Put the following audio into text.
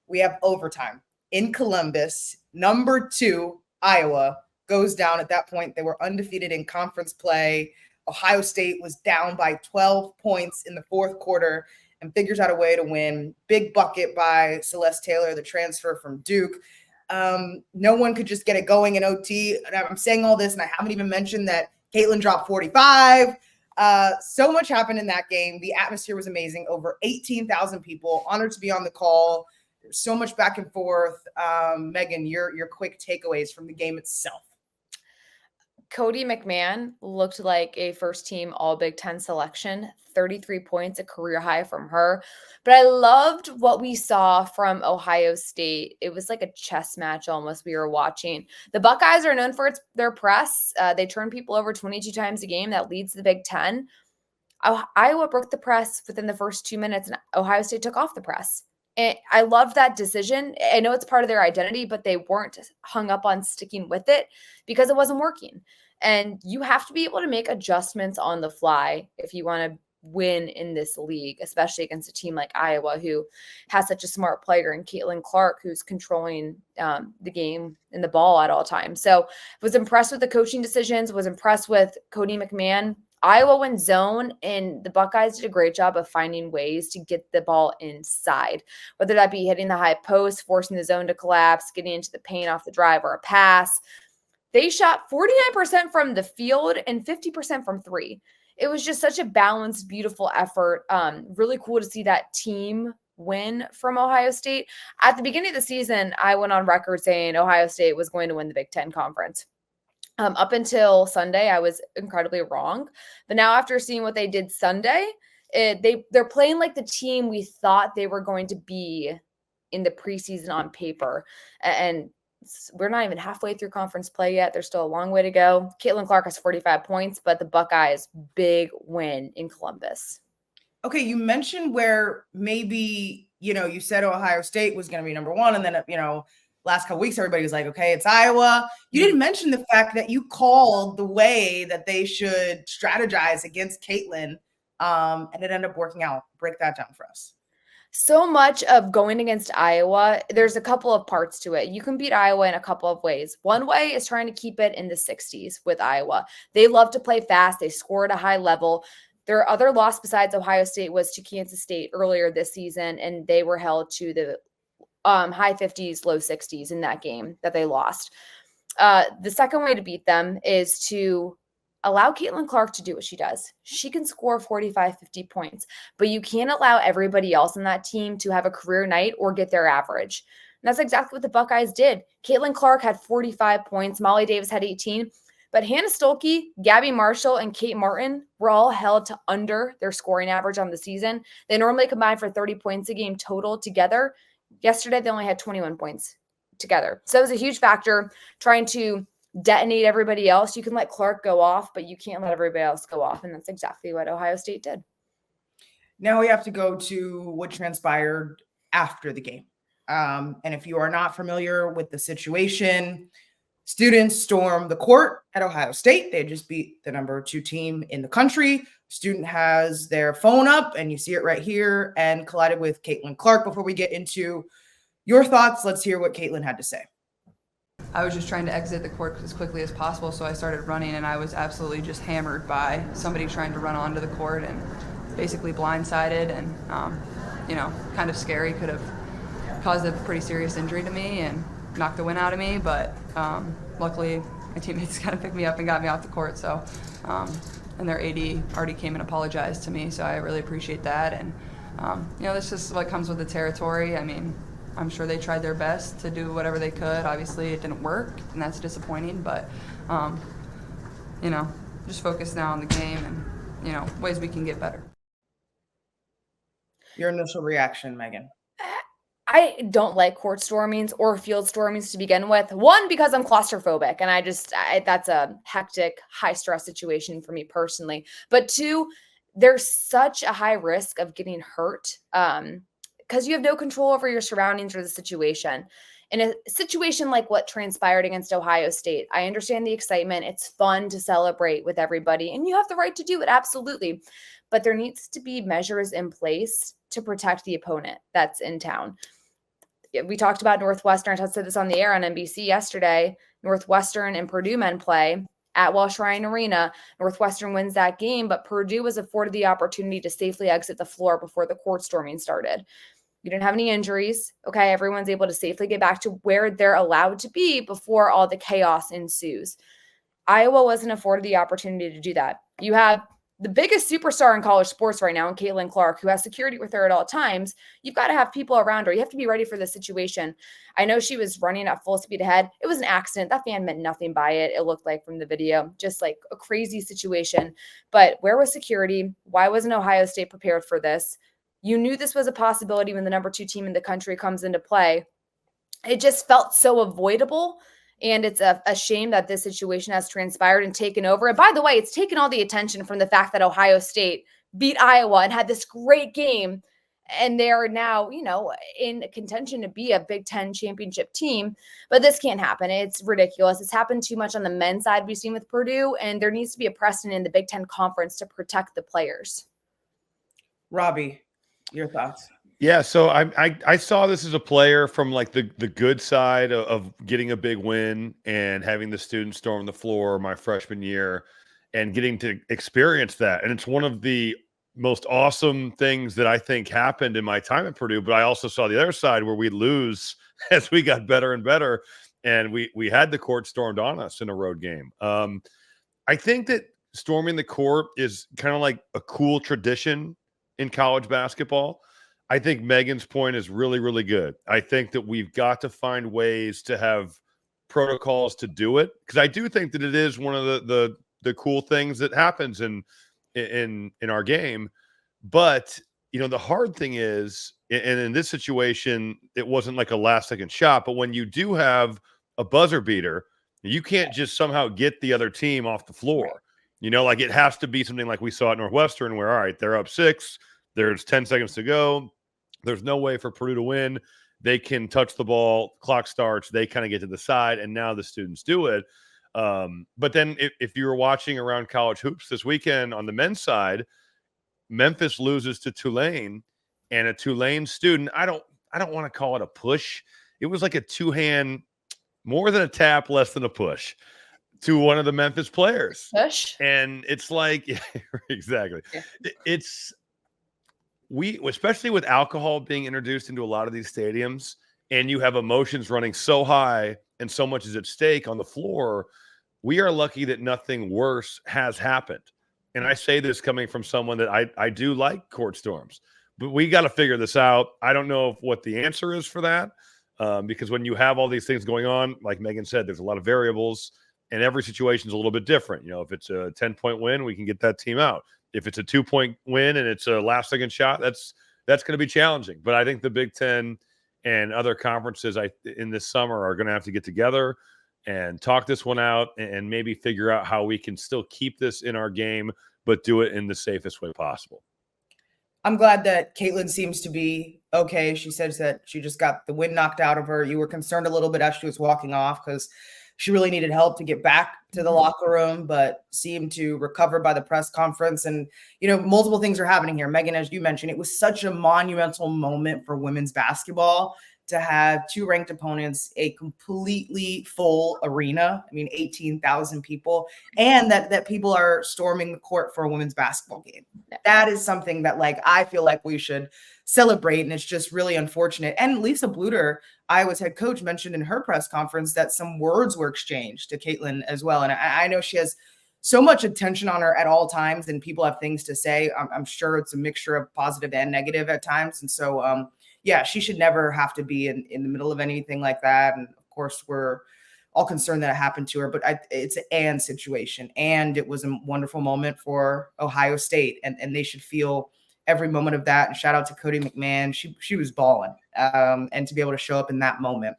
we have overtime in Columbus. Number 2, Iowa, goes down. At that point, they were undefeated in conference play. Ohio State was down by 12 points in the fourth quarter and figures out a way to win. Big bucket by Celeste Taylor, the transfer from Duke. No one could just get it going in OT. And I'm saying all this, and I haven't even mentioned that Caitlin dropped 45. So much happened in that game. The atmosphere was amazing. Over 18,000 people. Honored to be on the call. There's so much back and forth. Meghan, your quick takeaways from the game itself. Cody McMahon looked like a first-team All-Big Ten selection, 33 points, a career high from her. But I loved what we saw from Ohio State. It was like a chess match almost we were watching. The Buckeyes are known for their press. They turn people over 22 times a game. That leads the Big Ten. Iowa broke the press within the first 2 minutes, and Ohio State took off the press. And I love that decision. I know it's part of their identity, but they weren't hung up on sticking with it because it wasn't working. And you have to be able to make adjustments on the fly if you want to win in this league, especially against a team like Iowa, who has such a smart player, and Caitlin Clark, who's controlling the game and the ball at all times. So was impressed with the coaching decisions, was impressed with Cody McMahon. Iowa went zone, and the Buckeyes did a great job of finding ways to get the ball inside, whether that be hitting the high post, forcing the zone to collapse, getting into the paint off the drive or a pass. They shot 49% from the field and 50% from three. It was just such a balanced, beautiful effort. Really cool to see that team win from Ohio State. At the beginning of the season, I went on record saying Ohio State was going to win the Big Ten Conference. Up until Sunday, I was incredibly wrong. But now after seeing what they did Sunday, they're playing like the team we thought they were going to be in the preseason on paper. And we're not even halfway through conference play yet. There's still a long way to go. Caitlin Clark has 45 points, but the Buckeyes, big win in Columbus. Okay, you mentioned where maybe, you said Ohio State was going to be number 1, and then, last couple weeks, everybody was like, okay, it's Iowa. You didn't mention the fact that you called the way that they should strategize against Caitlin, and it ended up working out. Break that down for us. So much of going against Iowa, there's a couple of parts to it. You can beat Iowa in a couple of ways. One way is trying to keep it in the 60s with Iowa. They love to play fast. They score at a high level. Their other loss besides Ohio State was to Kansas State earlier this season, and they were held to the high 50s, low 60s in that game that they lost. The second way to beat them is to allow Caitlin Clark to do what she does. She can score 45, 50 points, but you can't allow everybody else on that team to have a career night or get their average. And that's exactly what the Buckeyes did. Caitlin Clark had 45 points. Molly Davis had 18. But Hannah Stolke, Gabby Marshall, and Kate Martin were all held to under their scoring average on the season. They normally combine for 30 points a game total together. Yesterday, they only had 21 points together. So it was a huge factor trying to detonate everybody else. You can let Clark go off, but you can't let everybody else go off. And that's exactly what Ohio State did. Now we have to go to what transpired after the game. And if you are not familiar with the situation, students stormed the court at Ohio State. They just beat the number 2 team in the country. Student has their phone up, and you see it right here, and collided with Caitlin Clark. Before we get into your thoughts, let's hear what Caitlin had to say. I was just trying to exit the court as quickly as possible, so I started running, and I was absolutely just hammered by somebody trying to run onto the court and basically blindsided and, kind of scary. Could have caused a pretty serious injury to me and knocked the wind out of me, but luckily my teammates kind of picked me up and got me off the court. So, and their AD already came and apologized to me, so I really appreciate that. And this is what comes with the territory. I mean, I'm sure they tried their best to do whatever they could. Obviously, it didn't work, and that's disappointing. But just focus now on the game and ways we can get better. Your initial reaction, Meghan? I don't like court stormings or field stormings to begin with. One, because I'm claustrophobic, and that's a hectic, high-stress situation for me personally. But two, there's such a high risk of getting hurt because you have no control over your surroundings or the situation. In a situation like what transpired against Ohio State, I understand the excitement. It's fun to celebrate with everybody, and you have the right to do it, absolutely. But there needs to be measures in place to protect the opponent that's in town. we talked about Northwestern. I said this on the air on NBC yesterday. Northwestern and Purdue men play at Welsh Ryan Arena. Northwestern wins that game, but Purdue was afforded the opportunity to safely exit the floor before the court storming started. You didn't have any injuries. Okay, everyone's able to safely get back to where they're allowed to be before all the chaos ensues. Iowa wasn't afforded the opportunity to do that. You have the biggest superstar in college sports right now, in Caitlin Clark, who has security with her at all times. You've got to have people around her. You have to be ready for the situation. I know she was running at full speed ahead. It was an accident. That fan meant nothing by it. It looked like from the video, just like a crazy situation. But where was security? Why wasn't Ohio State prepared for this? You knew this was a possibility when the number 2 team in the country comes into play. It just felt so avoidable. And it's a shame that this situation has transpired and taken over. And by the way, it's taken all the attention from the fact that Ohio State beat Iowa and had this great game. And they're now, in contention to be a Big Ten championship team. But this can't happen. It's ridiculous. It's happened too much on the men's side we've seen with Purdue. And there needs to be a precedent in the Big Ten Conference to protect the players. Robbie, your thoughts? Yeah, so I saw this as a player from like the good side of getting a big win and having the students storm the floor my freshman year and getting to experience that. And it's one of the most awesome things that I think happened in my time at Purdue. But I also saw the other side where we lose as we got better and better, and we had the court stormed on us in a road game. I think that storming the court is kind of like a cool tradition in college basketball. I think Meghan's point is really, really good. I think that we've got to find ways to have protocols to do it, because I do think that it is one of the cool things that happens in our game. But the hard thing is, and in this situation, it wasn't like a last-second shot. But when you do have a buzzer beater, you can't just somehow get the other team off the floor. Like it has to be something like we saw at Northwestern, where all right, they're up 6, there's 10 seconds to go. There's no way for Purdue to win. They can touch the ball, clock starts, they kind of get to the side, and now the students do it. But then if you were watching around college hoops this weekend on the men's side, Memphis loses to Tulane, and a Tulane student, I don't want to call it a push. It was like a two-hand, more than a tap, less than a push to one of the Memphis players. Push? And it's like, yeah, exactly. Yeah. We, especially with alcohol being introduced into a lot of these stadiums, and you have emotions running so high and so much is at stake on the floor, we are lucky that nothing worse has happened. And I say this coming from someone that I do like court storms, but we got to figure this out. I don't know what the answer is for that, because when you have all these things going on, like Meghan said, there's a lot of variables, and every situation is a little bit different. If it's a 10-point win, we can get that team out. If it's a 2-point win and it's a last-second shot, that's going to be challenging. But I think the Big Ten and other conferences in this summer are going to have to get together and talk this one out and maybe figure out how we can still keep this in our game, but do it in the safest way possible. I'm glad that Caitlin seems to be okay. She says that she just got the wind knocked out of her. You were concerned a little bit as she was walking off because she really needed help to get back to the locker room, but seemed to recover by the press conference. And, multiple things are happening here. Meghan, as you mentioned, it was such a monumental moment for women's basketball to have 2 ranked opponents, a completely full arena. 18,000 people, and that people are storming the court for a women's basketball game. That is something that I feel like we should celebrate. And it's just really unfortunate. And Lisa Bluter, Iowa's head coach, mentioned in her press conference that some words were exchanged to Caitlin as well. And I know she has so much attention on her at all times, and people have things to say. I'm sure it's a mixture of positive and negative at times. And so, yeah, she should never have to be in the middle of anything like that. And of course, we're all concerned that it happened to her, but it's an and situation. And it was a wonderful moment for Ohio State, and they should feel every moment of that. And shout out to Cody McMahon. She was balling, and to be able to show up in that moment